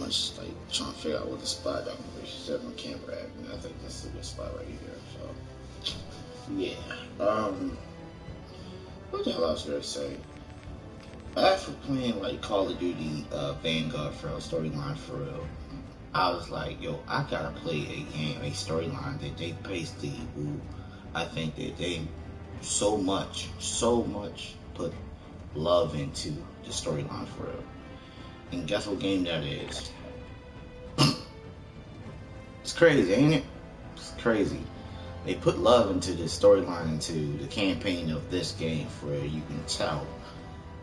much like trying to figure out what the spot I'm gonna set my camera at, and I think this is a good spot right here. So yeah. What the hell I was gonna say? After playing like Call of Duty Vanguard for a storyline for real, I was like, yo, I gotta play a game, a storyline that they basically will. I think that they so much put love into the storyline for real. And guess what game that is? It's crazy, ain't it? It's crazy. They put love into the storyline, into the campaign of this game for real. You can tell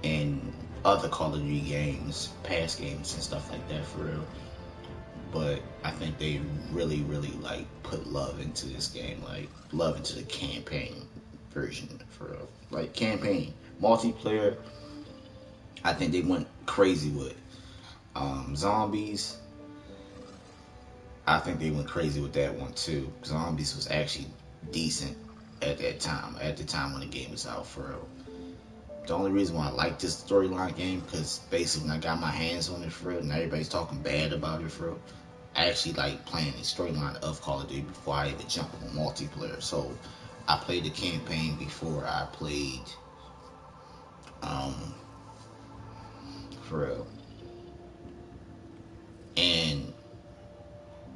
in other Call of Duty games, past games and stuff like that for real. But I think they really like put love into this game, like love into the campaign version for real. Like campaign, multiplayer, I think they went crazy with. Zombies, I think they went crazy with that one too. Zombies was actually decent at that time, at the time when the game was out for real. The only reason why I like this storyline game, because basically when I got my hands on it for real, and everybody's talking bad about it for real, I actually like playing the storyline of Call of Duty before I even jump on multiplayer. So I played the campaign before I played for real. And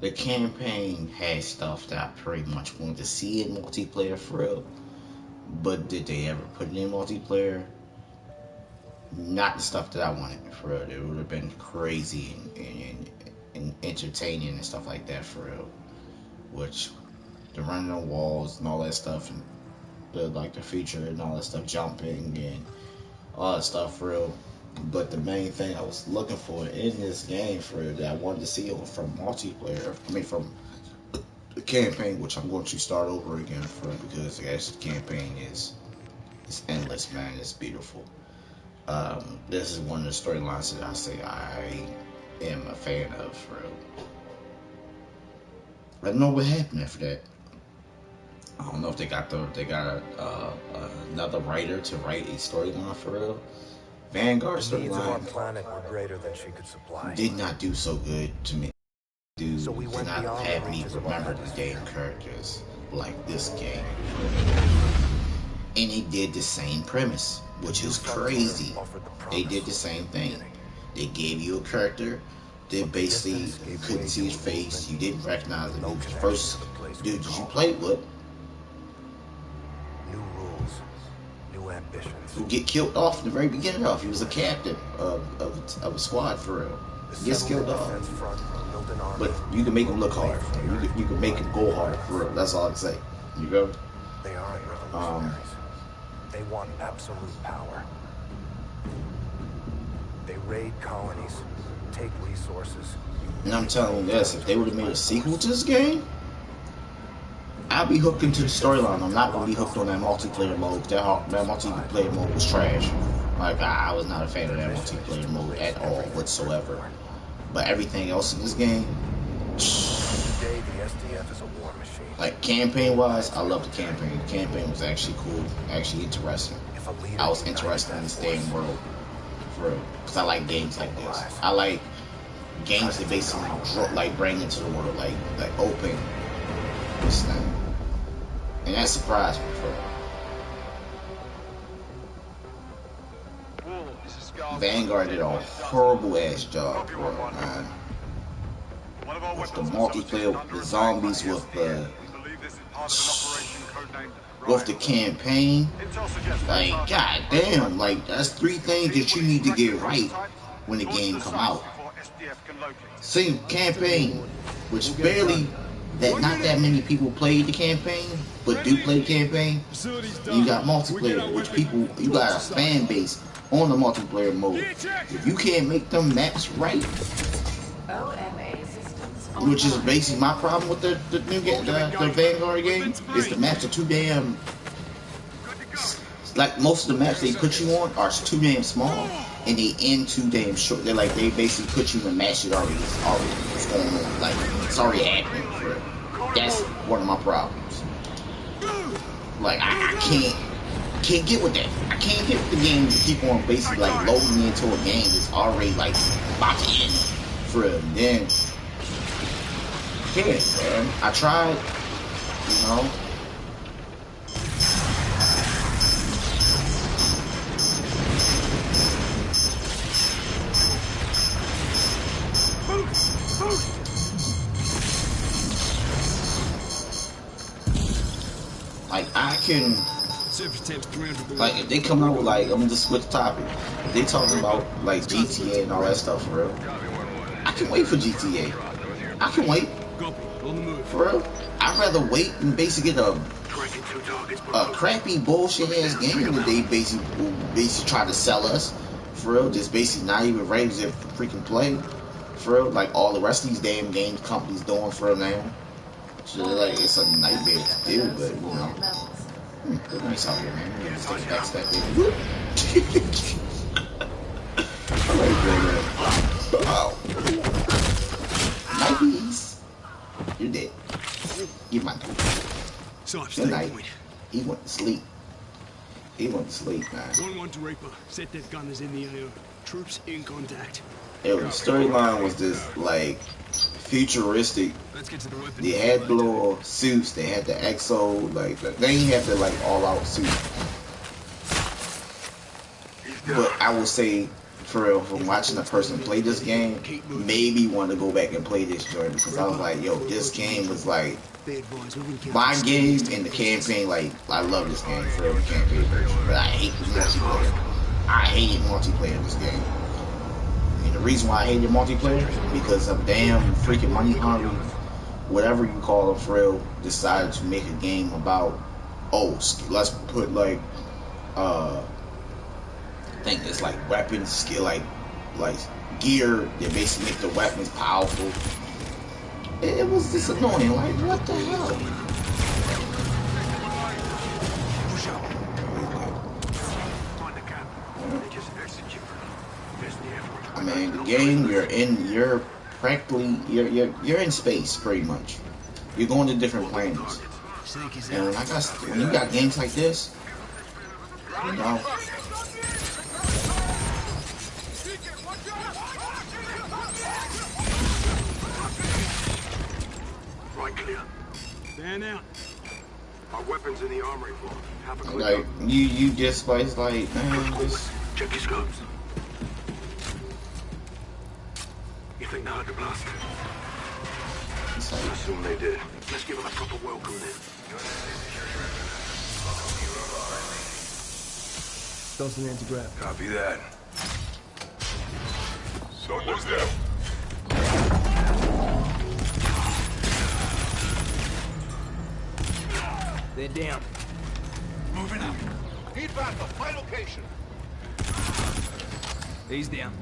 the campaign had stuff that I pretty much wanted to see in multiplayer for real. But did they ever put it in multiplayer? Not the stuff that I wanted for real. It would have been crazy and entertaining and stuff like that for real. Which the running on walls and all that stuff, and the feature and all that stuff, jumping and all that stuff for real. But the main thing I was looking for in this game for real, that I wanted to see from multiplayer, from the campaign, which I'm going to start over again for, because actually the campaign is endless, man. It's beautiful. This is one of the storylines that I say I am a fan of for real. I don't know what happened after that. I don't know if they got another writer to write a storyline for real. Vanguard storyline did not do so good to me. Did not have me remember the damn characters like this game. And they did the same premise, which is crazy. They did the same thing. They gave you a character that basically you couldn't see his face, you didn't recognize him. He was the first dude that you played with. New rules, new ambitions. Who get killed off in the very beginning of. He was a captain of a squad for real. He gets killed off. But you can make him look hard. You can make him go hard for real. That's all I can say. You go? They aren't revolutionaries. They want absolute power. They raid colonies, take resources. And I'm telling you this, if they would have made a sequel to this game, I'd be hooked into the storyline. I'm not going to be hooked on that multiplayer mode. That multiplayer mode was trash. Like, I was not a fan of that multiplayer mode at all, whatsoever. But everything else in this game, Today, the SDF is a war machine. like campaign-wise, I love the campaign. The campaign was actually cool, actually interesting. I was interested in this damn world, for real. Because I like games like this. I like games that basically bring into the world, like open this thing. And that surprised me for real. Vanguard did a horrible ass job, bro, man. With the multiplayer, with the zombies, with the campaign, like goddamn, like that's 3 things that you need to get right when the game come out. See, campaign, which not that many people played the campaign, but do play the campaign. And you got multiplayer, which you got a fan base on the multiplayer mode. If you can't make them maps right, which is basically my problem with the new game, the Vanguard game, is the maps are too damn. Like most of the maps they put you on are too damn small, and they end too damn short. They basically put you in match that already what's going on. Like it's already happening. That's one of my problems. Like I can't get with that. I can't get with the game to keep on basically like loading me into a game that's already like about to end For real. Then, yeah, man. I tried, you know. Like, I can, like, if they come out with, like, I'm gonna just switch topic. If they talking about, like, GTA and all that stuff, for real, I can wait for GTA. I can wait. For real. I'd rather wait and basically get a crappy bullshit ass game that they basically try to sell us. For real. Just basically not even ready to freaking play. For real. Like all the rest of these damn games companies doing for real now. So like it's a nightmare to do, but you know. Look nice out here, man. Just take a back step there. I like that. Wow. Nice. You're dead. Give my dude. Good night. He went to sleep. He went to sleep, man. 1-1 to Reaper. Set that gunners in the AO. Troops in contact. Yo, the storyline was just like futuristic. Let's get to the weapon. They had the little suits. They had the EXO. Like they ain't have the like all-out suit. But I will say, for real, from watching a person play this game, made me want to go back and play this joint because I was like, yo, this game was like my game in the campaign. Like I love this game for the campaign version, but I hate the multiplayer. I hated multiplayer in this game. And the reason why I hated multiplayer because of damn freaking money hungry, whatever you call it, for real, decided to make a game about, oh, let's put like I think it's like weapons, skill, like gear that basically make the weapons powerful. It was just annoying. Like, what the hell? I mean, the game you're practically you're in space pretty much. You're going to different planets, and I guess when you got games like this, you know. Right, clear. Fan out. Our weapons in the armory vault. Have a quick Like look. you just like man, just Check your scopes. You think they heard the blast? it's I like, assume they did. Let's give them a proper welcome then. Toss an anti-grav. Copy that. So what's that? They're down. Moving up. Need backup. My location. He's down.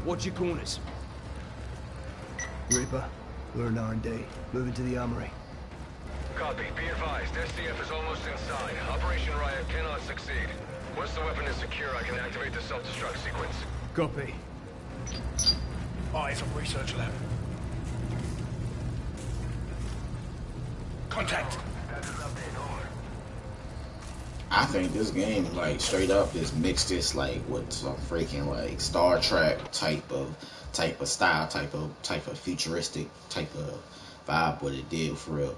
Watch your corners. Reaper, we're in R&D. Moving to the armory. Copy. Be advised. SDF is almost inside. Operation Riot cannot succeed. Once the weapon is secure, I can activate the self-destruct sequence. Copy. Eyes on research lab. Contact. I think this game like straight up just mixed this like with some freaking like Star Trek type of style, type of futuristic type of vibe. What it did for real.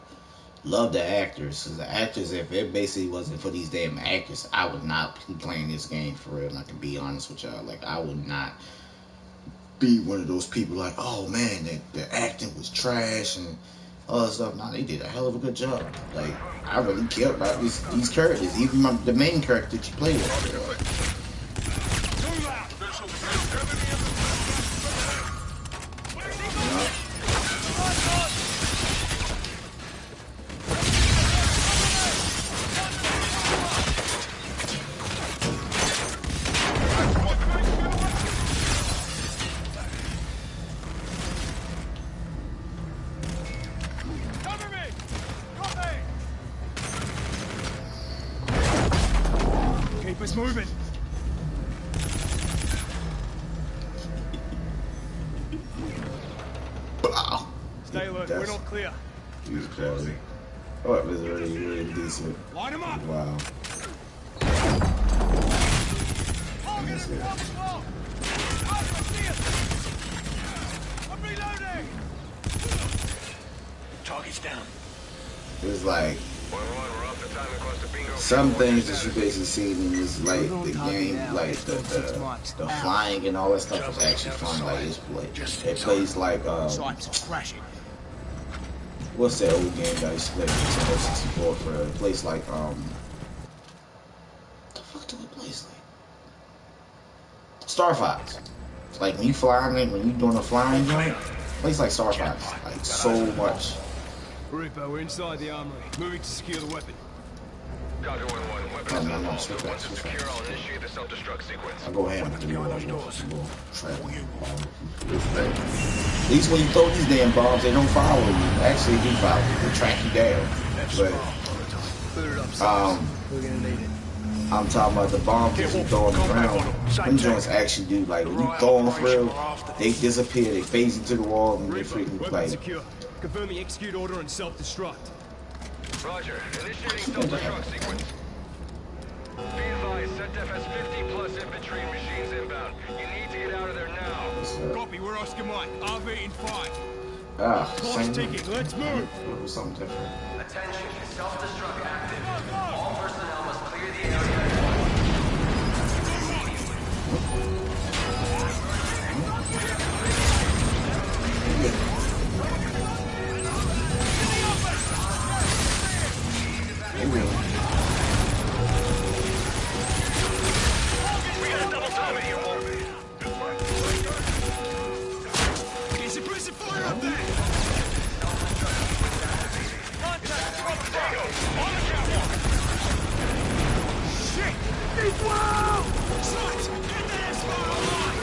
Love the actors. Cause the actors, if it basically wasn't for these damn actors, I would not be playing this game for real. And I can be honest with y'all. Like I would not be one of those people like, oh man, the acting was trash and all that stuff. Nah, they did a hell of a good job. Like I really care about these characters, even the main character that you play with. You know? Keep us moving. Wow. Stay alert. We're not clear. He was crazy. Oh, it was really decent. Line him up. Wow. That's it. Target's down. It's like 1-1, we're off the time and close to bingo. some things that you basically see in this, like the game, like the flying and all that stuff is actually fun. Like it plays like what's that old game that I used to play on Nintendo 64 for a place like the fuck do it place like Star Fox. Like when you flying, when you doing a flying joint, place like Star Fox, like so much. Reaper, we're inside the armory. Moving to secure the weapon. Copy 1-1. Weapon is involved. Once it's secure, I'll initiate the self-destruct sequence. I go ahead and do those doors. At least when you throw these damn bombs, they don't follow you. Actually, they do follow you. They track you down. But We're gonna need it. I'm talking about the bombs that you throw on the ground. Them joints actually do, like, when you throw them for real, they disappear, they phase into the wall, and they freaking Weapon play. secure. Confirming execute order and self-destruct. Roger. Initiating self-destruct sequence. Be advised, SETDEF has 50 plus infantry and machines inbound. You need to get out of there now. Copy, we're Oscar Mike. RV in 5. Ah, Clock's same. ticking, let's move! It was something different. Attention, self-destruct active. All personnel must clear the area. We got a double time here, Get suppressive fire up there! Shit! Big wow! Sight! Get that S-fire online!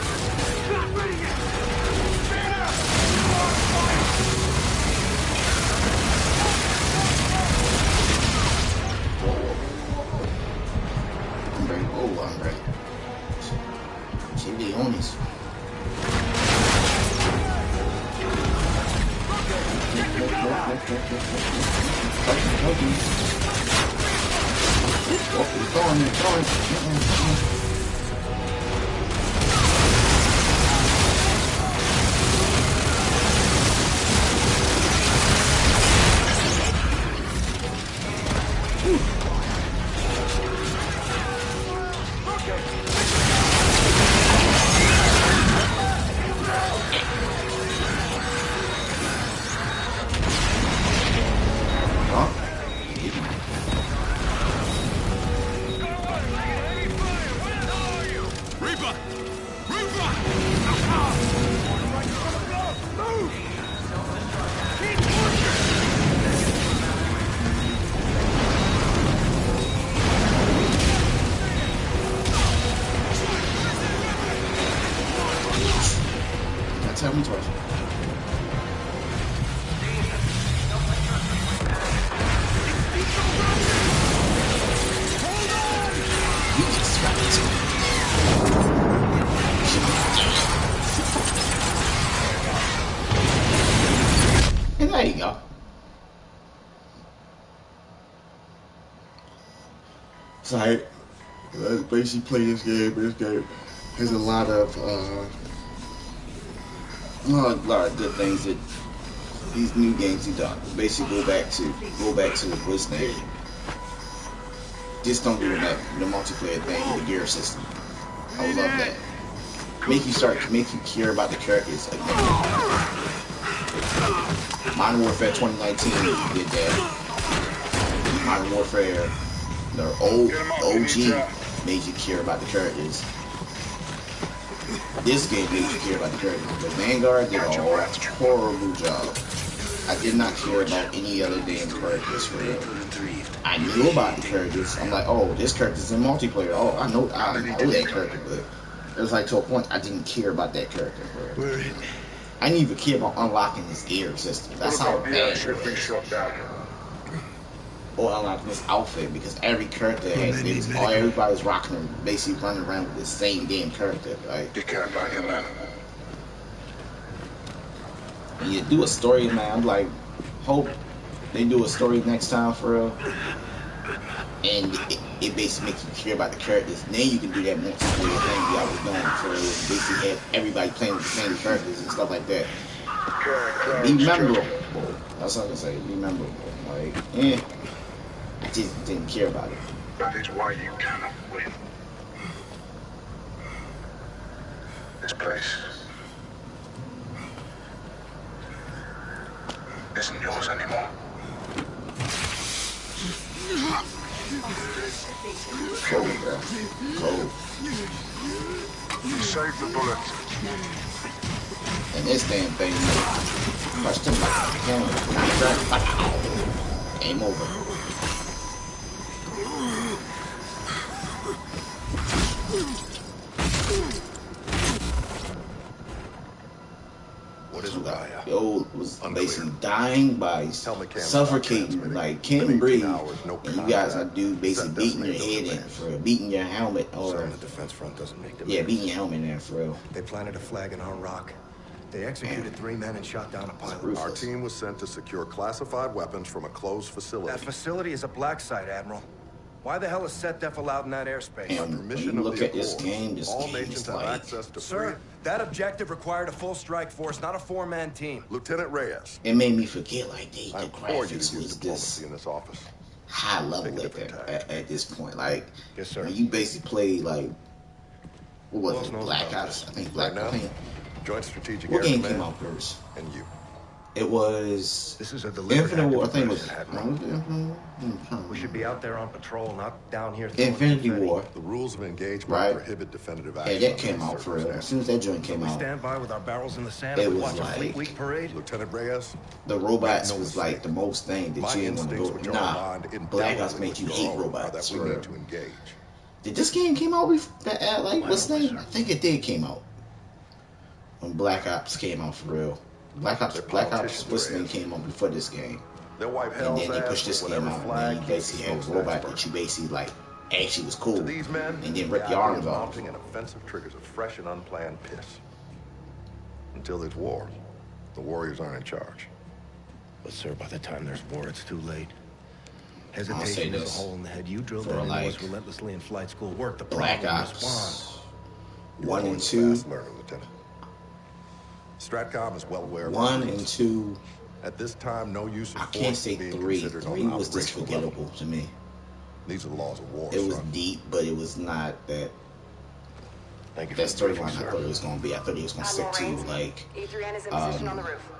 Not ready yet! Stand up! I'm ready. Oh, I'm ready. Chile Onis. Reaper! Reaper! Move! Keep pushing! Now tell me twice. You just got it. And there you go. So I basically play this game. This game has a lot of good things that these new games have done. Basically go back to what's name. Just don't do the multiplayer thing with the gear system. I would love that. Make you care about the characters again. Modern Warfare 2019 did that. Modern Warfare, the old OG, made you care about the characters. This game made you care about the characters. But Vanguard did a horrible job. I did not care about any other damn characters for real. I knew about the characters. I'm like, oh, this character's in multiplayer. Oh, I know that character, but it was like to a point I didn't care about that character for real. I didn't even care about unlocking this gear system. That's how bad it was. Or unlocking this outfit, because every character has this. Everybody's rocking them, basically running around with the same damn character, right? And you do a story, man. I'm like, hope they do a story next time for real. And it basically makes you care about the characters. And then you can do that multiplayer thing y'all was doing for real. Basically have everybody playing with the same characters and stuff like that. Be memorable. That's all I can say. Be memorable. Like, just didn't care about it. That is why you cannot win. This place isn't yours anymore. Cold, bro. Cold. Save the bullets. And this damn thing, crushed him like a camera. Game over. What is Raya? Yo was Unclear. basically dying by Helmet cam suffocating, stop like transmitting. can't breathe. Hours, no And you guys are contact. dude basically Set beating your decimated head in those for beating your helmet So or the defense front doesn't make them. yeah, beating your helmet in for real. They planted a flag in our rock. They executed 3 men and shot down a pilot. Ruthless. Our team was sent to secure classified weapons from a closed facility. That facility is a black site, Admiral. Why the hell is SetDef allowed in that airspace? And when Permission you of look the at this Accord, game all is nations have like access to free. Sir, that objective required a full strike force, not a 4-man team. Lieutenant Reyes, it made me forget like the I implore you to graphics use was this diplomacy in this office. high level Take a at, different at this point. Like Yes, sir. when you basically play like what Who was else it? knows Black about Ops. this? I think Right Black now, Ops. Joint Strategic What Air game Command came out first? and you. It was This is a deliberate Infinite act War. I of think it was aggression, Admiral. We should be out there on patrol, not down here throwing Infinity confetti. War. The rules of engagement Right. prohibit definitive Yeah, action. that under came these out for real. As circumstances. soon as that joint came We out, stand by with our barrels in the sand It and we was watch a Fleet like- Week parade. Lieutenant Reyes, the robots Make no was like mistake. the most thing that my you didn't want to instincts, go. which are Nah, aligned Black Ops indelibly made with you your hate own, are robots. that we For real. need to engage. Did this game came out before? Like what's the name? I think it did came out when Black Ops came out for real. Black Ops, They're Black Ops, politicians, what's the name Reyes. came out before this game, They'll wipe and hell's then they ass pushed this with game whatever out, and flag then you basically had a keeps the robot smokestacks that you basically like actually was cool, To these men, and then the rip your idea arms of off. mounting an offensive triggers a fresh and unplanned piss. Until there's war, the warriors aren't in charge. But sir, by the time there's war, it's too late. say Hesitation is this. a hole in the head. You drilled For that into like us relentlessly in flight school. Work the Black problem, respond. Ops You're 1 only and a 2, fast learner, Lieutenant. Stratcom is well aware of 1 our and needs. 2. At this time, no use of I force can't is say being 3. considered 3 on was just operational level. forgettable to me. These are the laws of war. It was son. deep, but it was not that. Thank you That for the briefing, storyline I sir. thought it was gonna be. I thought it was gonna stick to like E3N is in position on the roof.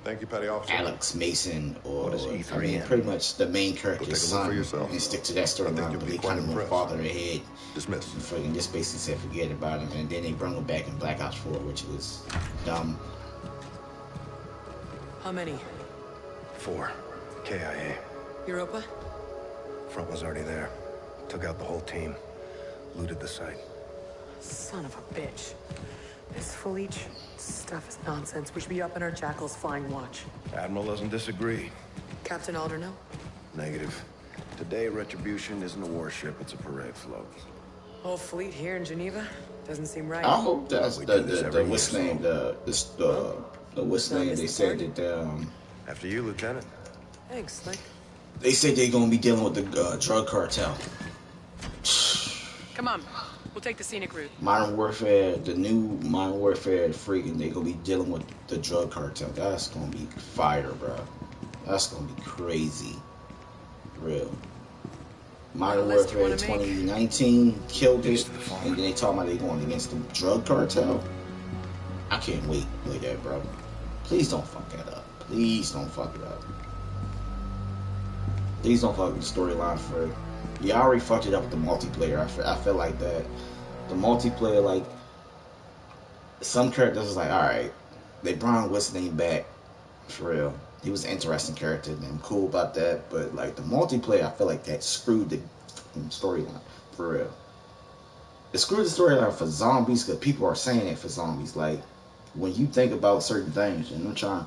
Thank you, Petty Officer. Alex Mason or What is I E3N? mean, pretty much the main Go character's take a look son for yourself. and stick to that I think storyline. you'll But be they quite kind of went impressed. farther ahead Dismissed. and fucking just basically said forget about him, and then they brought him back in Black Ops 4, which was dumb. How many? 4. KIA. Europa? Front was already there. Took out the whole team. Looted the site. Son of a bitch. This Felice stuff is nonsense. We should be up in our Jackal's flying watch. Admiral doesn't disagree. Captain Alderno? Negative. Today, Retribution isn't a warship, it's a parade float. Whole fleet here in Geneva? Doesn't seem right. I hope that's We the do this the every what's year, name the what's Not name miss they the said party? that After you, Lieutenant. Thanks, Slick. they said they're gonna be dealing with the drug cartel. Come on. We'll take the scenic route. Modern Warfare, the new Modern Warfare freaking, they gonna be dealing with the drug cartel. That's gonna be fire, bro. That's gonna be crazy. Real. Modern list you Warfare wanna make? 2019 killed Used it, to the phone. and then they talking about they going against the drug cartel. I can't wait to play that, bro. Please don't fuck that up. Please don't fuck it up. Please don't fuck with the storyline for. You already fucked it up with the multiplayer. I feel like that. The multiplayer, like, some characters was like, alright, they brought what's his name back, for real. He was an interesting character, and I'm cool about that, but, like, the multiplayer, I feel like that screwed the fucking storyline, for real. It screwed the storyline for zombies, because people are saying it for zombies. Like, when you think about certain things, and I'm trying,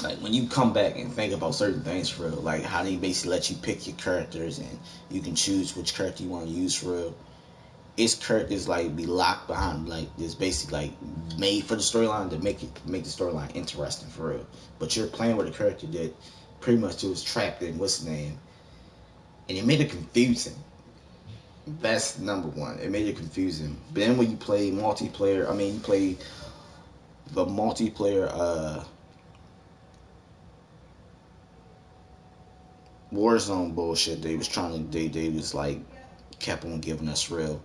like, when you come back and think about certain things for real, like how they basically let you pick your characters and you can choose which character you want to use for real. Its characters like be locked behind like this, basically like made for the storyline to make the storyline interesting for real. But you're playing with a character that pretty much was trapped in what's his name, and it made it confusing. That's number one. It made it confusing. But then when you play multiplayer, I mean you play the multiplayer Warzone bullshit they was trying to they was like kept on giving us real.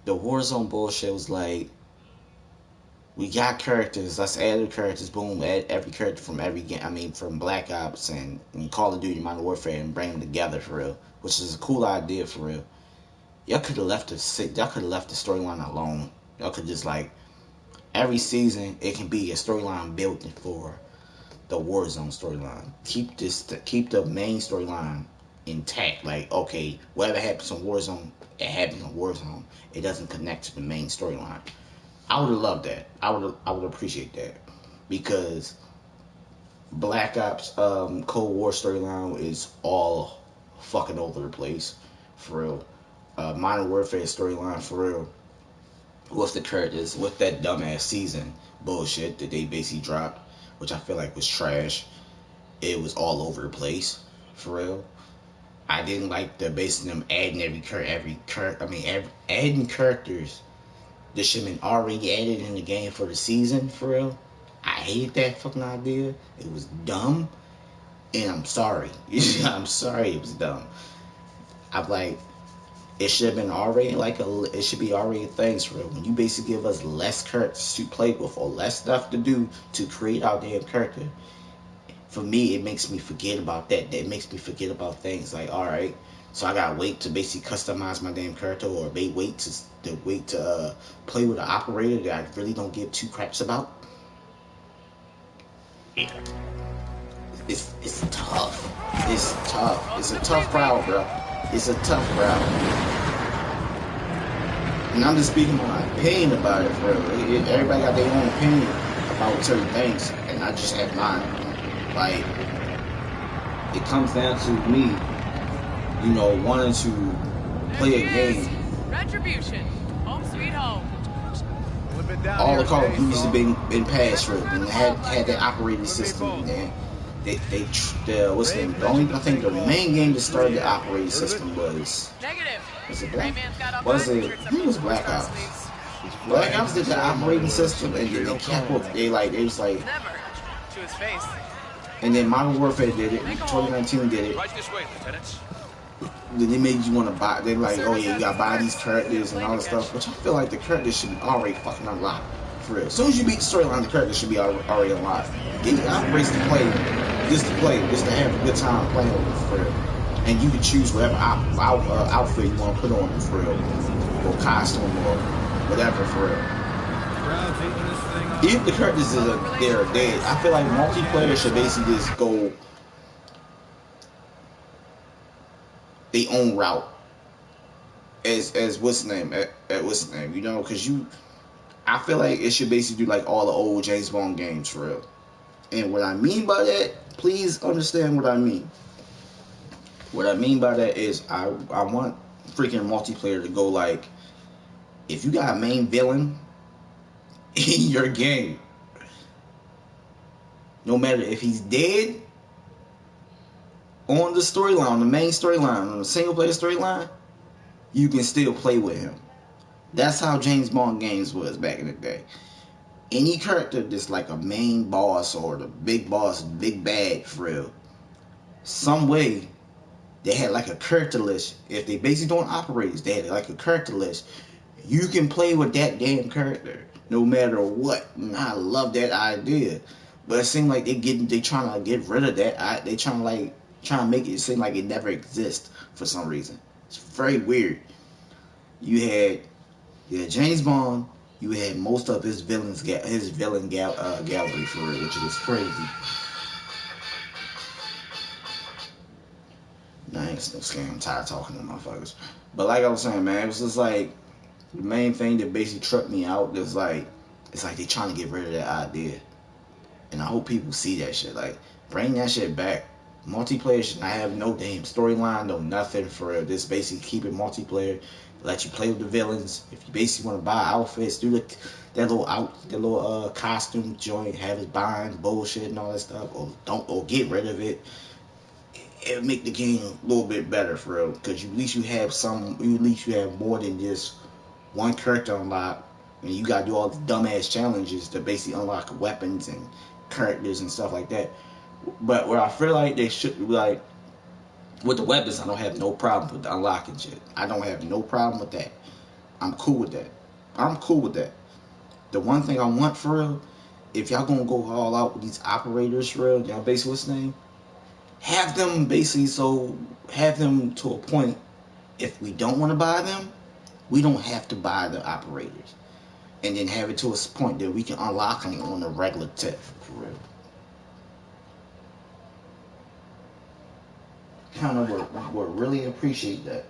The Warzone bullshit was like, we got characters, let's add the characters, boom, add every character from every game, I mean from Black Ops and Call of Duty Modern Warfare and bring them together for real, which is a cool idea for real. Y'all could have left the storyline alone. Y'all could just like every season it can be a storyline built for the Warzone storyline. Keep the main storyline intact. Like, okay, whatever happens on Warzone, it happens on Warzone. It doesn't connect to the main storyline. I would have loved that. I would appreciate that, because Black Ops Cold War storyline is all fucking over the place for real. Modern Warfare storyline for real, with the characters, with that dumbass season bullshit that they basically dropped, which I feel like was trash. It was all over the place for real. I didn't like the basically them adding adding characters that should have been already added in the game for the season for real. I hated that fucking idea. It was dumb, and I'm sorry. I'm sorry it was dumb. I'm like, it should have been already it should be already things for real. When you basically give us less characters to play with or less stuff to do to create our damn character, for me it makes me forget about that. That makes me forget about things like, all right, so I gotta wait to basically customize my damn character, or wait to play with an operator that I really don't give two craps about. Yeah. It's tough. It's tough. It's a tough crowd, bro. It's a tough crowd. And I'm just speaking my opinion about it, for real. Everybody got their own opinion about certain things, and I just have mine. Like, it comes down to me, wanting to play a game. Retribution. Home sweet home. All the Call of Duties have been passed through, and had that operating system. And what's the name? I think the main game that started the operating system was. Negative. Was it Black? Was it? I think it was Black Ops. Black Ops did the operating system, and then they kept up. They was like. Never. To his face. And then Modern Warfare did it. 2019 did it. Right this way, Lieutenant. Then they made you want to buy. They're like, oh yeah, you gotta buy these characters and all this stuff. Which I feel like the characters should be already fucking unlocked. For real. As soon as you beat the storyline, the characters should be already unlocked. Get the operates to play, just to have a good time playing with them, for real. And you can choose whatever outfit you want to put on them, for real, or costume or whatever, for real. If the characters they're dead, I feel like multiplayer should basically just go their own route. As what's the name? What's the name? Because I feel like it should basically do like all the old James Bond games, for real. And what I mean by that, please understand what I mean. What I mean by that is I want freaking multiplayer to go like, if you got a main villain in your game, no matter if he's dead on the storyline, on the main storyline, on the single player storyline, you can still play with him. That's how James Bond games was back in the day. Any character that's like a main boss or the big boss, big bad, for real, some way they had like a character list. If they basically don't operate, they had like a character list. You can play with that damn character no matter what. And I love that idea, but it seemed like they trying to get rid of that. They trying to make it seem like it never exists for some reason. It's very weird. You had James Bond. You had most of his villain gallery, for real, which is crazy. Nah, I ain't no scam. I'm tired of talking to motherfuckers. But like I was saying, man, it was just like the main thing that basically tripped me out is like, it's like they trying to get rid of that idea. And I hope people see that shit. Like, bring that shit back. Multiplayer should not have no damn storyline, no nothing, for real. Just basically keep it multiplayer. Let you play with the villains. If you basically want to buy outfits, do that little costume joint, have it buying bullshit and all that stuff, or get rid of it. It would make the game a little bit better, for real, because at least you have more than just one character unlocked. And you gotta do all the dumbass challenges to basically unlock weapons and characters and stuff like that. But where I feel like they should be like, with the weapons, I don't have no problem with the unlocking shit. I don't have no problem with that. I'm cool with that. I'm cool with that. The one thing I want for real, if y'all gonna go all out with these operators for real, y'all basically what's the name? Have them basically have them to a point, if we don't want to buy them, we don't have to buy the operators. And then have it to a point that we can unlock them on a regular tip for real. Kind of would really appreciate that.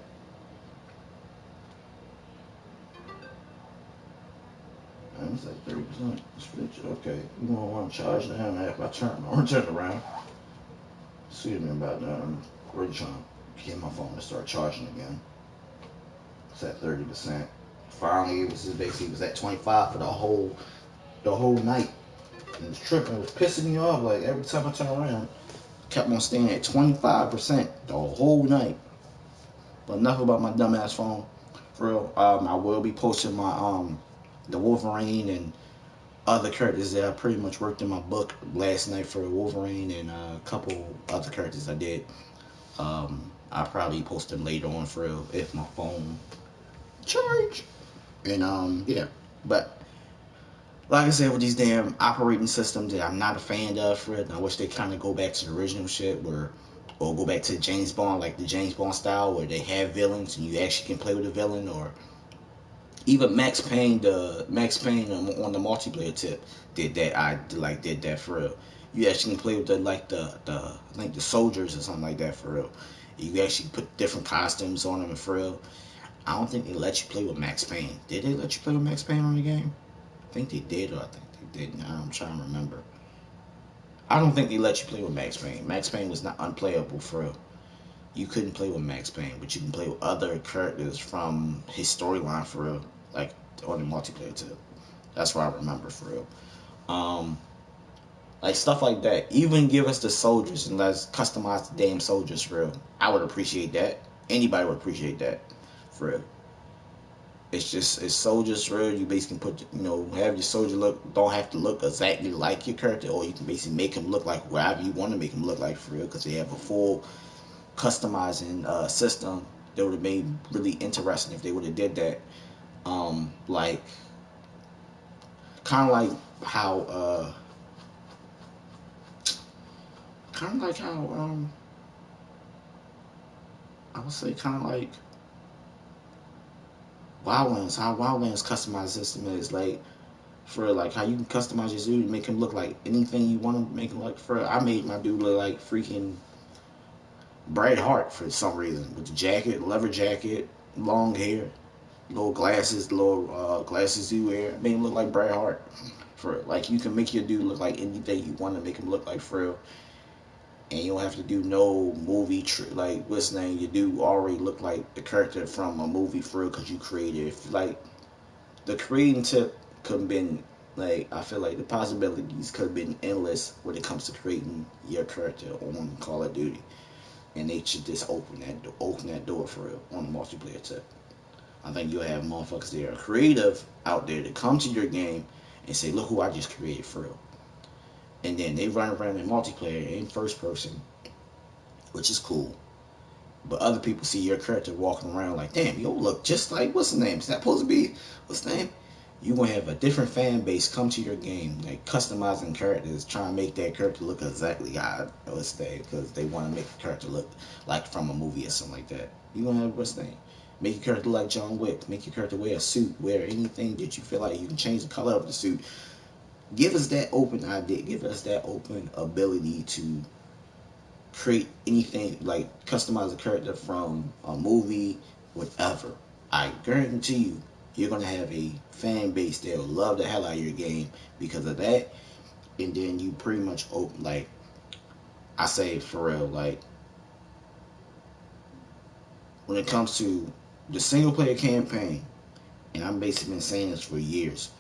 It's like 30%. Okay, you don't want to charge now after I turn around. Excuse me about that. I'm really trying to get my phone to start charging again. It's at 30%. Finally, it was at 25 for the whole night. And it was tripping. It was pissing me off. Like every time I turn around, kept on staying at 25% the whole night. But enough about my dumbass phone. For real, I will be posting my the Wolverine and other characters that I pretty much worked in my book last night for Wolverine and a couple other characters I did. I'll probably post them later on for real if my phone charge. And yeah, but like I said, with these damn operating systems that I'm not a fan of for it, I wish they kind of go back to the original shit or go back to James Bond, like the James Bond style where they have villains and you actually can play with a villain, or even Max Payne on the multiplayer tip did that. Did that for real. You actually can play with the soldiers or something like that for real. You actually put different costumes on them for real. I don't think they let you play with Max Payne. Did they let you play with Max Payne on the game? I think they did, or I think they didn't. I'm trying to remember. I don't think they let you play with Max Payne. Max Payne was not unplayable for real. You couldn't play with Max Payne, but you can play with other characters from his storyline for real, like on the multiplayer too. That's what I remember for real. Like stuff like that. Even give us the soldiers and let's customize the damn soldiers for real. I would appreciate that. Anybody would appreciate that for real. It's soldiers for real. You basically put, have your soldier don't have to look exactly like your character, or you can basically make him look like whatever you want to make him look like for real, because they have a full customizing system that would have made really interesting if they would have did that. Like kind of like how I would say kind of like Wildlands, how Wildlands customized system is, like for like how you can customize your dude and make him look like anything you want to make him like. For I made my dude look like freaking Bret Hart for some reason, with the jacket, leather jacket, long hair, little glasses you wear. I made him look like Bret Hart. For like you can make your dude look like anything you want to make him look like for real. And you don't have to do no movie like what's the name. Your dude already look like the character from a movie for real because you created it. Like the creating tip could have been like, I feel like the possibilities could have been endless when it comes to creating your character on Call of Duty. And they should just open that door for real on the multiplayer tip. I think you'll have motherfuckers that are creative out there to come to your game and say, look who I just created for real. And then they run around in multiplayer in first person, which is cool. But other people see your character walking around like, damn, you look just like, what's the name? Is that supposed to be, what's the name? You're going to have a different fan base come to your game, like customizing characters, trying to make that character look exactly how it was stay, because they want to make the character look like from a movie or something like that. You're going to have, what's the name? Make your character like John Wick. Make your character wear a suit, wear anything that you feel like you can change the color of the suit. Give us that open idea. Give us that open ability to create anything, like customize a character from a movie, whatever. I guarantee you, you're going to have a fan base that will love the hell out of your game because of that. And then you pretty much open, like, I say for real, like, when it comes to the single player campaign, and I've basically been saying this for years,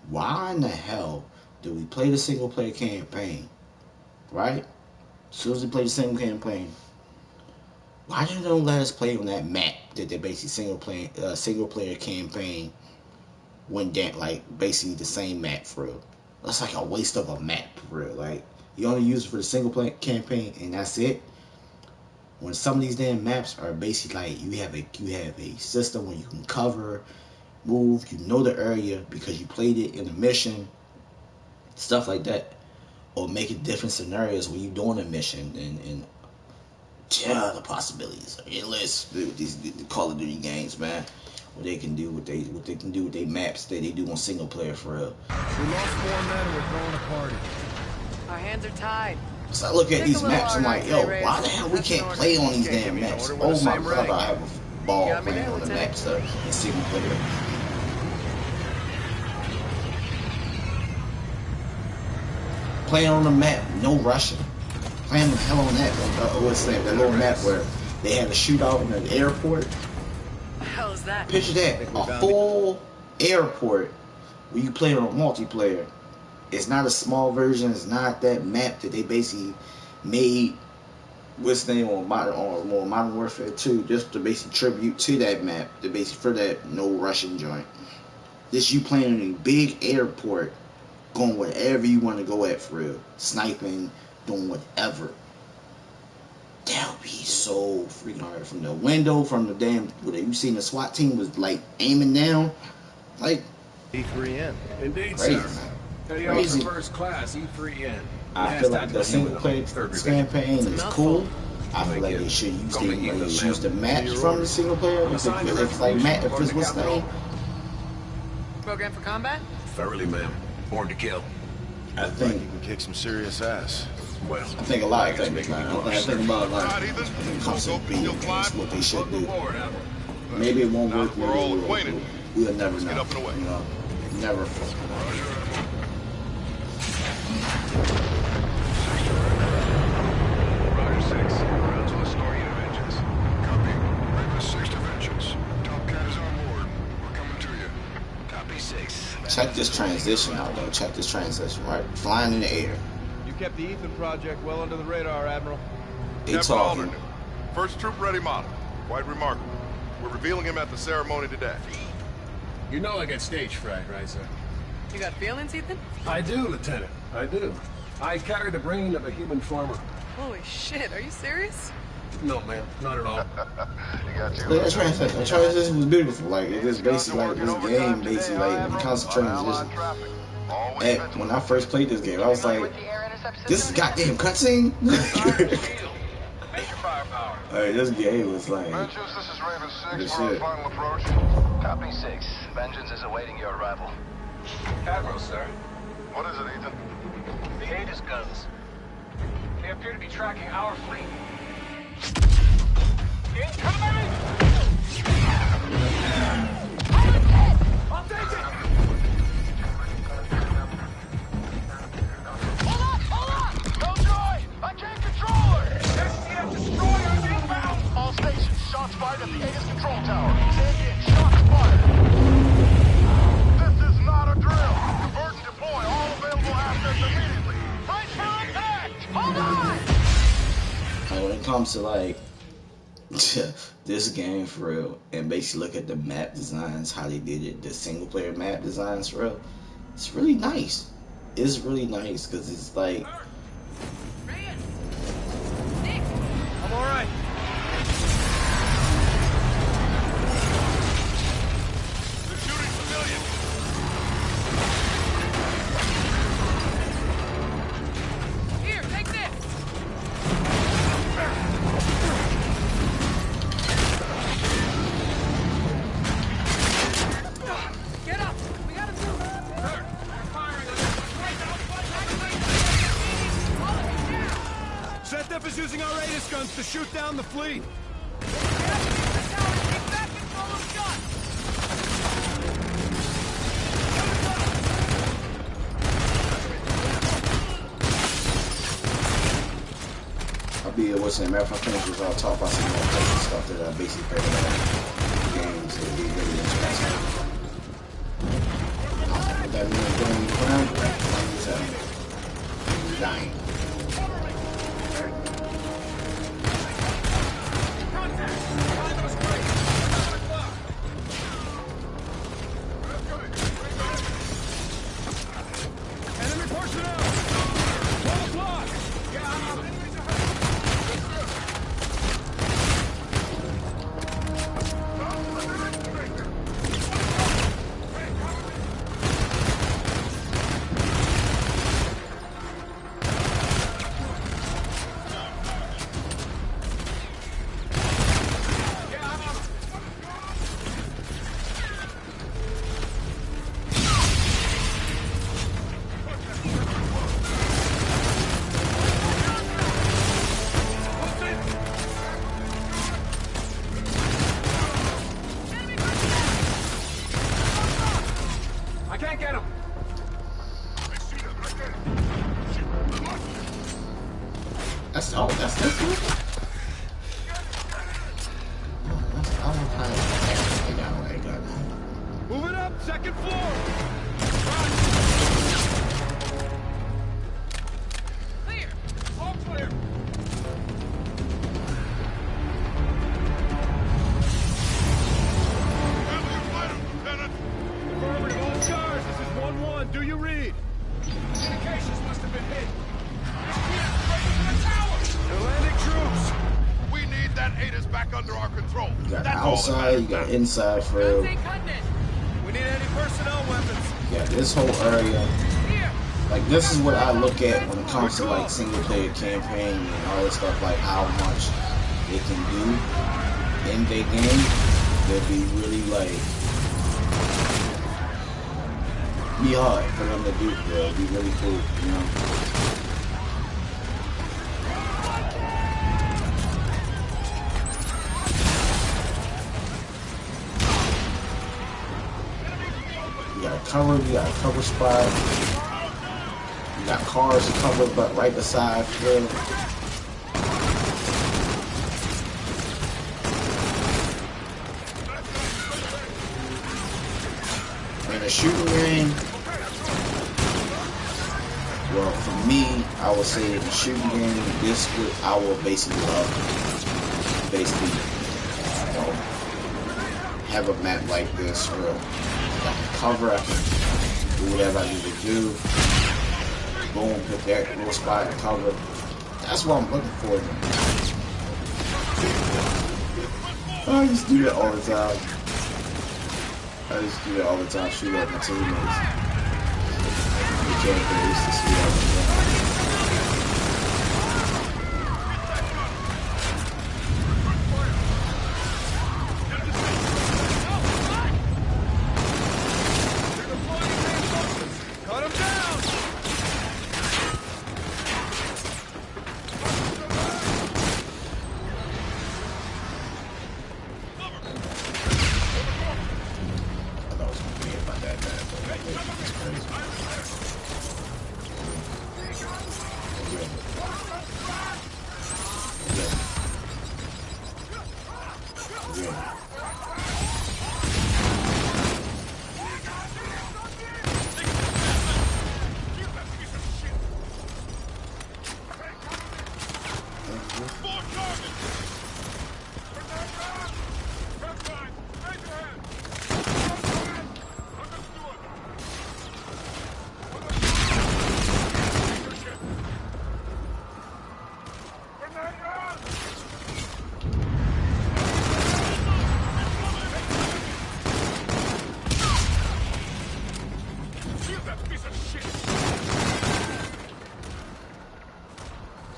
why in the hell do we play the single player campaign, right? As soon as we play the single campaign, why didn't they let us play on that map that they basically single player campaign went down, like basically the same map for real. That's like a waste of a map for real. Like you only use it for the single player campaign and that's it. When some of these damn maps are basically like you have a system where you can cover, move, you know the area because you played it in a mission, stuff like that, or make it different scenarios when you're doing a mission and yeah, the possibilities are endless with these the Call of Duty games, man. What they can do, what they can do with their maps that they do on single player for real. We lost 4 men and we're throwing a party. Our hands are tied. So I look at these maps, I'm like, yo, why the hell we can't play on these damn maps? Oh my god, I have a ball playing on the maps in single player. Playing on the map, no rushing. Playing the hell on that. What's that? That little map where they had a shootout in the airport. The hell is that? Picture that, a full airport where you play on multiplayer. It's not a small version. It's not that map that they basically made. What's the name on Modern Warfare 2, just to basically tribute to that map, to basically for that no Russian joint. This you playing in a big airport, going wherever you want to go at for real, sniping, doing whatever. That would be so freaking hard. From the window, from the damn, where you seen the SWAT team was like aiming down, like E3N. Indeed, crazy, sir. man. Crazy. First class, E3N. I feel like the single player campaign is cool. I feel like they should use the maps from the single player. If it's like Matt, if it's what's the name? Program for combat? Thoroughly, ma'am. Born to kill. I think You can kick some serious ass. Well, I think a lot of things, man. I think about like when it comes to video games, what they should do. Maybe it won't work. Maybe it will work. We'll never know. You know, never. Roger 6. Ground to Astoria Vengeance. Copy. Raven 6 to Vengeance. Top Cat is on board. We're coming to you. Copy 6. Check this transition out, though. Check this transition, right? Flying in the air. You kept the Ethan project well under the radar, Admiral. They talking. First troop ready model. Quite remarkable. We're revealing him at the ceremony today. you know I get stage fright, right, sir? You got feelings, Ethan? I do, Lieutenant. I do. I carry the brain of a human farmer. Holy shit, are you serious? No, ma'am, not at all. You got you. The transition was beautiful. Like it just basically like this game, basically like the constant transition. And when I first played this game, I was like, "This is a goddamn cutscene." Like, this game was like, Vengeance, this is Raven 6. this We're on shit. final approach. Copy 6. Vengeance is awaiting your arrival. Admiral, sir. What is it, Ethan? The Aegis guns. They appear to be tracking our fleet. Incoming! I'll take it! Hold on! No joy! I can't control her! SCF destroyers inbound! All stations, shots fired at the Aegis control tower. Send in, shots fired. This is not a drill. Divert and deploy all available assets immediately. Brace for impact! Hold on! Like, when it comes to like this game for real, and basically look at the map designs, how they did it, the single player map designs for real, it's really nice. It's really nice because it's like, I'm all right. They're shooting civilians. Here, take this. Get up! We gotta move! ZDF is using our Aegis guns to shoot down the fleet. I'll be what's in matter if I finish this, I'll talk about some more crazy stuff that I basically heard about games that be really interesting. That means going around, dying. That's all. That's this one. I got it. Move it up, second floor. Clear. All clear. Affirmative, all cars. This is 1-1. Do you read? Communications must have been hit. They're landing troops. We need that ATIS back under our control. You got That's all that outside, you got inside for real. Guns ain't cutting it. We need anti-personnel weapons. You got this whole area. Here. Like, this is what I look at when it comes to like single player campaign and all this stuff, like how much they can do in their game. They'll be really like be hard for them to do, bro. It'll be really cool, you know. You got a cover spot. You got cars to cover, but right beside them. In a shooting game, well, for me, I would say in a shooting game, this would I would basically love. Basically, you know, have a map like this where I can cover, I can do whatever I need to do. Boom, hit that little spot and cover. That's what I'm looking for. I used to do that all the time. Shoot at my teammates. You can't get used to shoot at my Cut him down.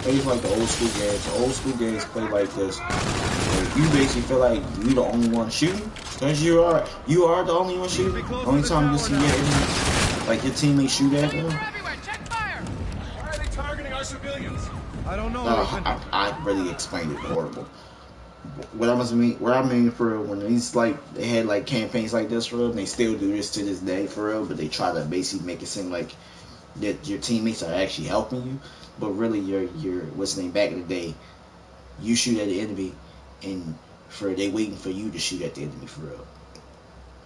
Plays like the old school games. The old school games play like this. Where you basically feel like you the only one shooting, because you are the only one shooting. Only time you see it, like your teammates shoot at them. Everywhere. Check fire. Why are they targeting our civilians? I don't know. I really explained it horrible. What I mean for real, when these like they had like campaigns like this for real, and they still do this to this day for real, but they try to basically make it seem like that your teammates are actually helping you, but really you're what's the name, back in the day, you shoot at the enemy and they waiting for you to shoot at the enemy for real.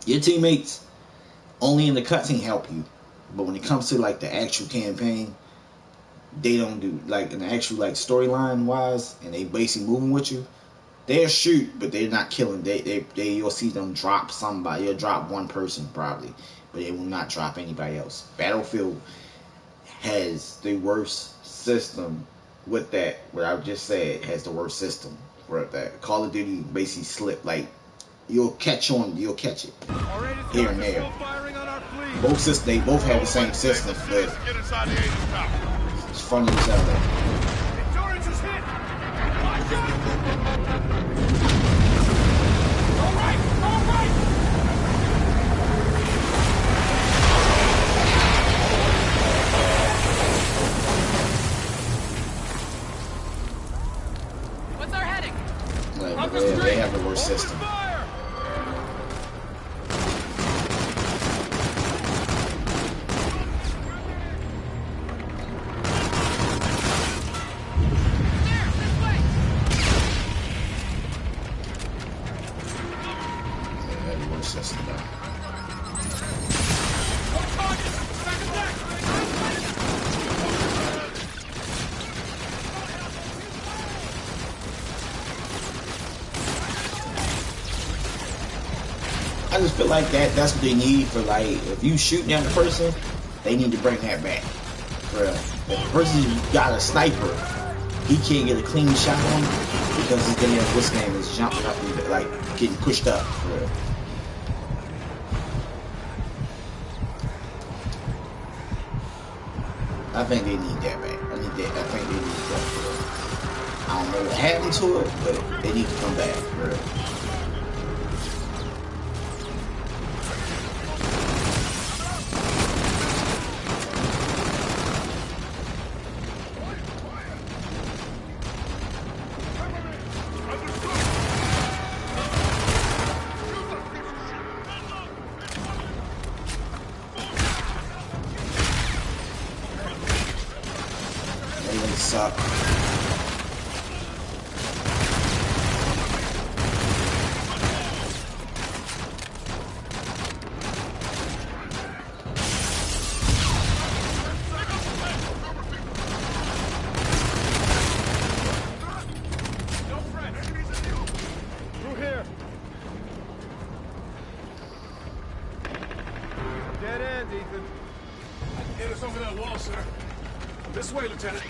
Your teammates only in the cutscene help you, but when it comes to like the actual campaign, they don't do like in the actual like storyline wise, and they basically moving with you. They'll shoot, but they're not killing. You'll see them drop somebody. You'll drop one person probably, but they will not drop anybody else. Battlefield has the worst system with that. What I just said has the worst system for that. Call of Duty basically slip, like you'll catch it here and there. Both systems, they both have the same system. But it's funny as hell. Endurance is hit. What's our heading? Like, they have the worst system. I just feel like that's what they need for, like, if you shooting at a person, they need to bring that back. Bruh. If the person got a sniper, he can't get a clean shot on him because his damn what's name is jumping up and like getting pushed up. Bruh. I think they need that back. I think they need that. I don't know what happened to it, but they need to come back, bruh. Suck. Through here. Dead end, Ethan. Get us over that wall, sir. This way, Lieutenant.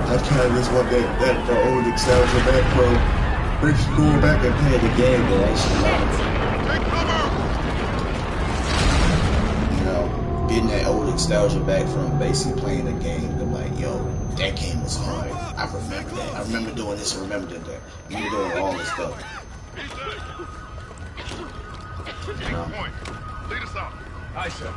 I kind of just want that the old nostalgia back from basically going back and playing the game that I actually loved. You know, getting that old nostalgia back from basically playing the game. I'm like, yo, that game was hard. I remember that. I remember doing this and remember that. I remember doing all this stuff. You know? Lead us out. Aye, sir.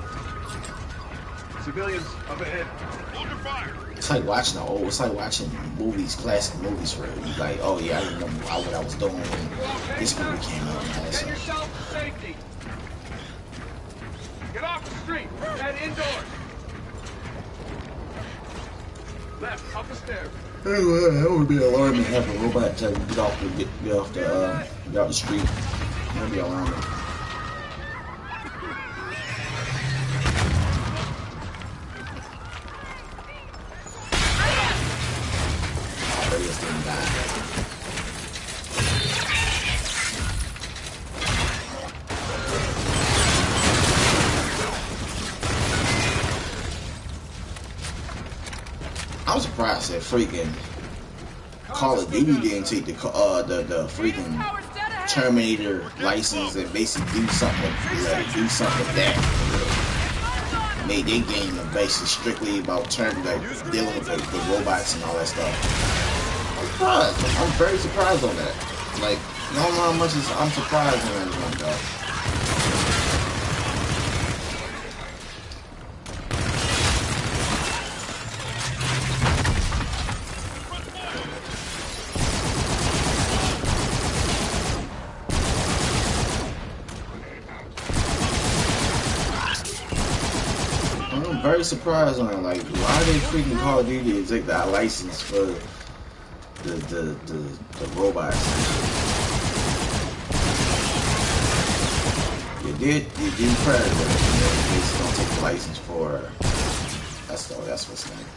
Civilians up ahead. Hold your fire. It's like watching it's like watching movies, classic movies for you. Like, oh yeah, I remember what I was doing when this movie came out and all that Get stuff. yourself to safety. Get off the street. Head indoors. Left, up the stairs. That would be alarming to have a robot tell you get off the street. That would be alarming. Radius didn't die. I'm surprised that freaking Call of Duty didn't take the freaking Terminator license and basically do something with that. Made their game basically strictly about dealing with the robots and all that stuff. I'm surprised. I'm very surprised on that. Like, you don't know how much I'm surprised on that one, though. I'm very surprised on it. Like, why they freaking Call of Duty take that license for the robots? You did Predator, but they just don't take the license for. That's what's name.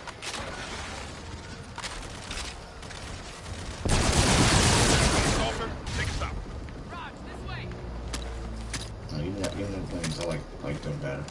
Even the things I like them better.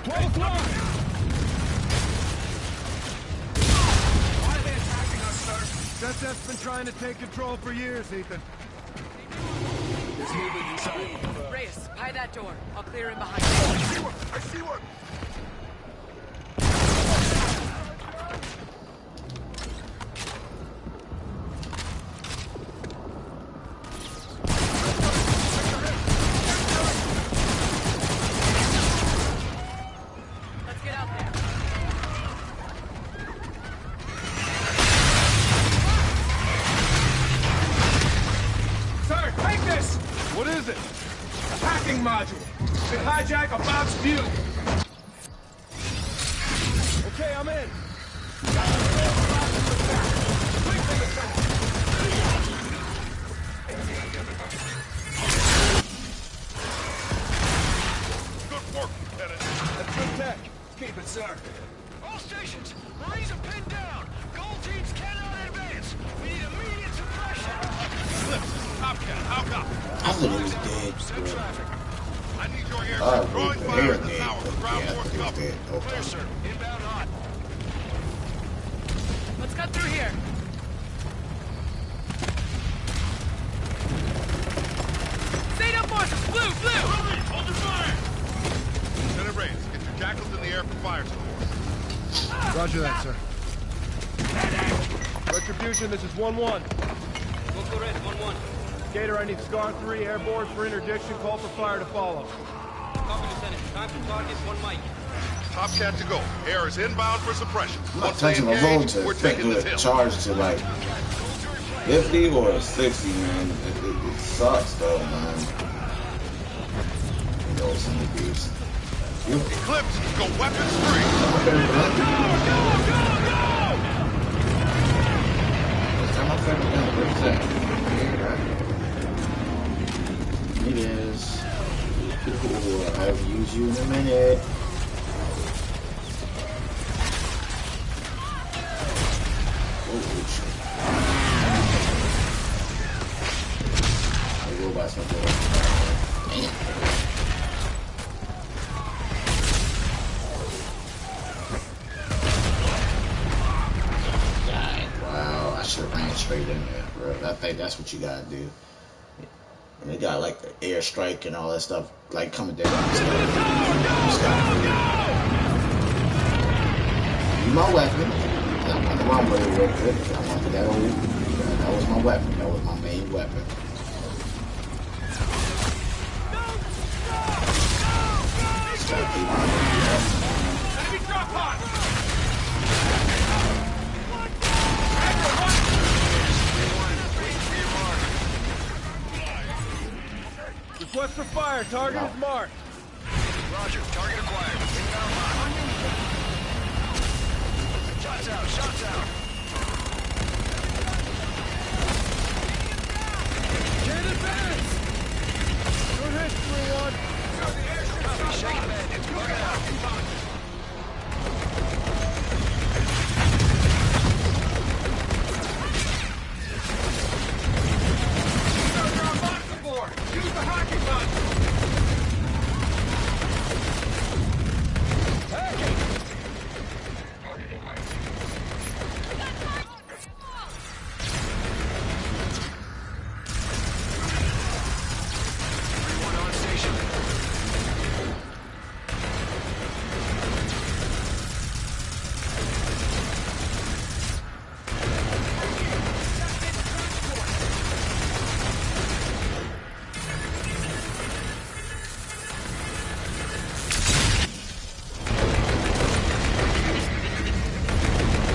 12 o'clock! Why are they attacking us, sir? ZF's been trying to take control for years, Ethan. There's movement inside. Reyes, pie that door. I'll clear in behind you. I see one! Let's get out there. Sir, take this! What is it? A hacking module. It hijack a Bob's view. Okay, I'm in. Good work, Lieutenant. That's good tech. Keep it, sir. All stations, Marines are pinned down. Gold teams cannot advance. We need immediate suppression. Top Cat, how come? I thought it was dead. Send Bro. traffic. I need your air Oh, drawing they're fire at the dead. tower. Yeah, Ground I force thought it was cover. dead. Clear, Okay. sir. Inbound hot. Let's cut through here. Stay up, forces! Blue! Hold your fire! Lieutenant Reyes, get your jackals in the air for fire support. Roger that, sir. Retribution, this is 1-1. Go red, 1-1. Gator, I need Scar 3 airborne for interdiction. Call for fire to follow. Copy, Lieutenant. Time to target, 1 mic. Top Cat to go. Air is inbound for suppression. I'm not Once they touching my phone engage, to we're taking do this a hill. charge to like 50 or 60, man. It sucks though, man. You know, some of these. Eclipse, go weapons free. Let's turn my favorite gun. Where's that? It is. Cool. I've used you in a minute. Oh, shit. I will buy something. Damn. Wow, I should have ran straight in there, bro. I think that's what you gotta do. And they got like the airstrike and all that stuff, like coming down. Use my weapon. I'm on with it real quick. I wanted that old. That was my weapon. That was my main weapon. Just gotta keep on it. Enemy drop pod! Request for fire. Target is marked. Roger. Target acquired. Inbound hot. Shots out. Shots out. Can't advance! Good hit, 3-1. Copy. Shaking bandits. Target out. Use the hacking button! Everyone on station.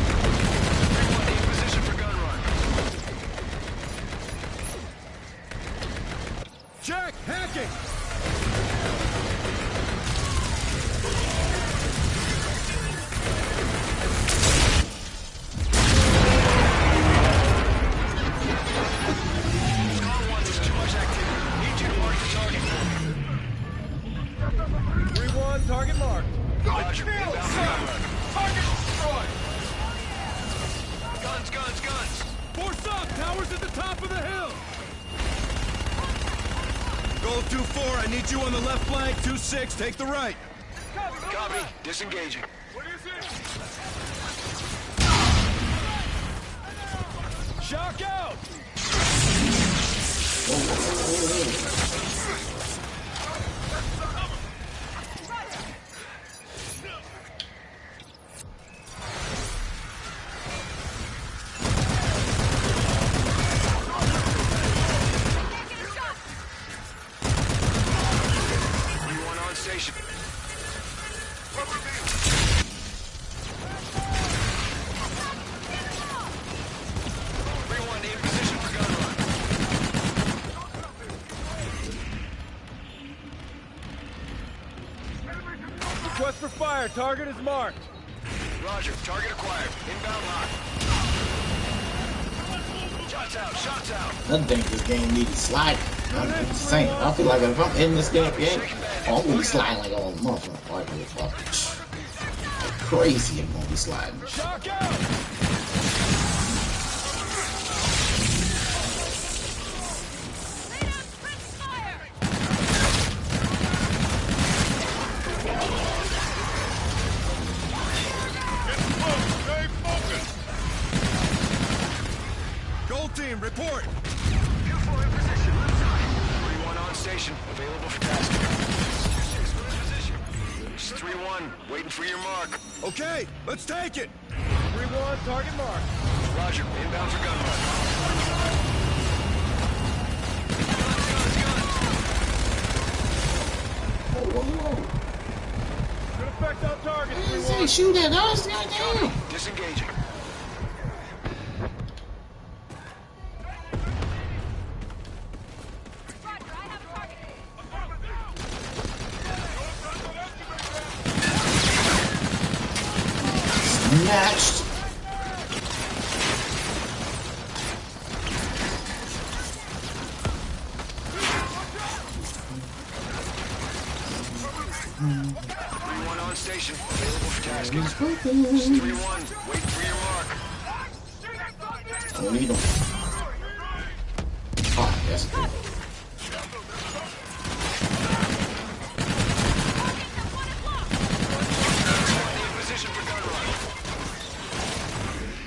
Everyone in position for gun run. Check! Hacking! Scar 1, there's too much activity. Need you to mark the target. 3-1, target marked. Roger. Inbound for gun run. Target destroyed! Guns, guns, guns! Force up! Tower's at the top of the hill! Gold 2-4, I need you on the left flank. 2-6, take the right. Copy. Disengaging. What is it? Shock out! Station. Everyone in position for gun run. Request for fire. Target is marked. Roger. Target acquired. Inbound lock. Shots out. Shots out. I think this game needs sliding. I'm just saying. I feel like if I'm in this game, I'm gonna be sliding like all motherfucker. Like crazy, I'm gonna be sliding. Shock out! Gold team, report. Beautiful in position. Left side. 3-1 on station. Available for tasking. 2-6, we're in position. It's 3-1. Waiting for your mark. Okay, let's take it. 3-1, target mark. Roger. Inbound for gun run. Good effect on target. Say shoot at us, goddamn. Disengaging. Matched. On station, available for tasking. 3-1, wait for your mark. I don't need them. Oh, that's good. Position for gun run.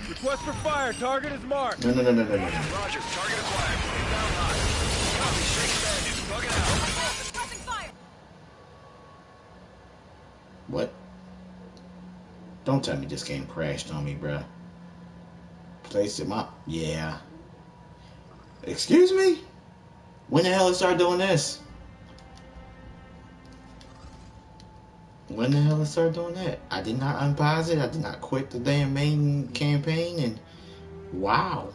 Request for fire. Target is marked. No. Roger, target acquired. Inbound lock. Copy, shake bandit. Bug it out. What? Don't tell me this game crashed on me, bruh. Placed him up? Yeah. Excuse me? When the hell did I start doing this? When the hell did I start doing that? I did not unpause it. I did not quit the damn main campaign. And wow.